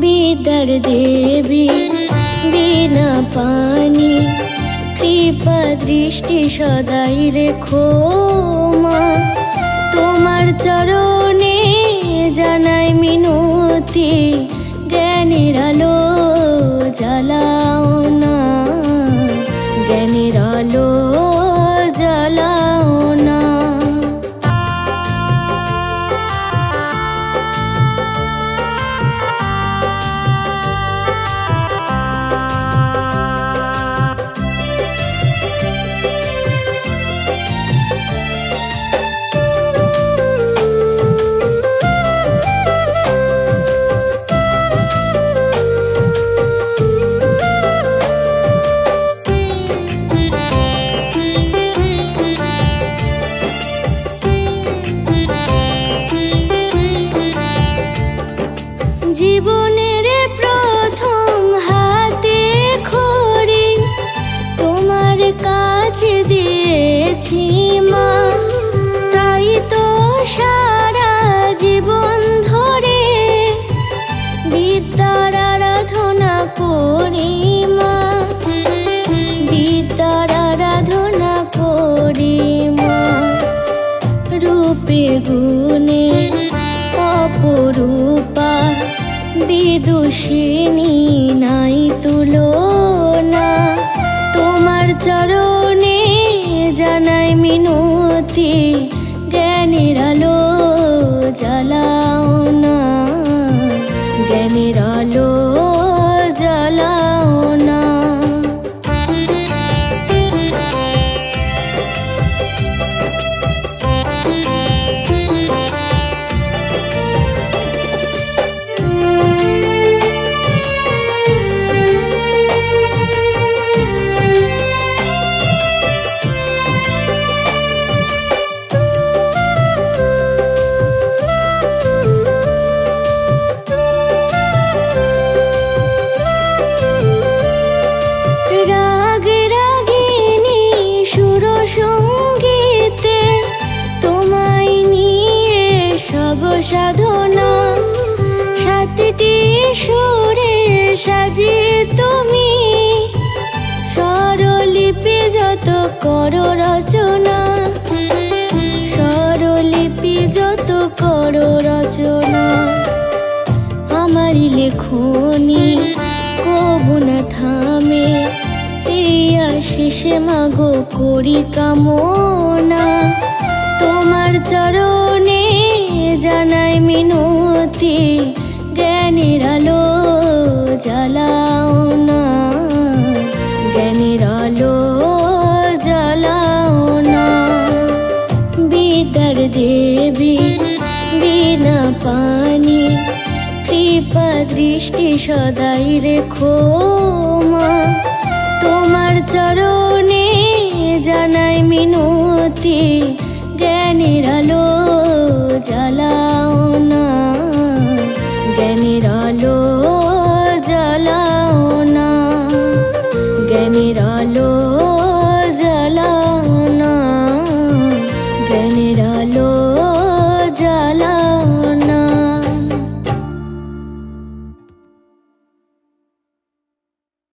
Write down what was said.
বিদ্যার দেবী বিনা পানি কৃপা দৃষ্টি সদাই রেখো মা। তোমার চরণে জানাই মিনতি, জ্ঞানের আলো জ্বালাও না, জ্ঞানের আলো জ্বালাও না। জীবনের প্রথম হাতে খড়ি তোমার কাছে দিয়েছি মা, তাই তো সারা জীবন ধরে বিদ্যার আরাধনা করি মা, বিদ্যার আরাধনা করি মা। রূপে গুণে অপরূপা বিদুষিনী নাই তুলনা, তোমার চরণে জানাই মিনতি, জ্ঞানের আলো জ্বালাও না, জ্ঞানের আলো জ্বালাও না। সাধনা সাতটি সুরে সাজি তুমি, স্বরলিপি যত করো রচনা, স্বরলিপি যত করো রচনা। আমারই লেখনি কবু না থামে, এই আশিসে মাগো করি কামনা। তোমার চরণে জানাই মিনতি, জ্ঞানের আলো জ্বালাও না, জ্ঞানের আলো জ্বালাও না। বিদ্যার দেবী বিনা পানি কৃপা দৃষ্টি সদাই রেখো মা। তোমার চরণে জানাই মিনতি, জ্ঞানের আলো জ্বালাও না, জ্ঞানের আলো জ্বালাও না, জ্ঞানের আলো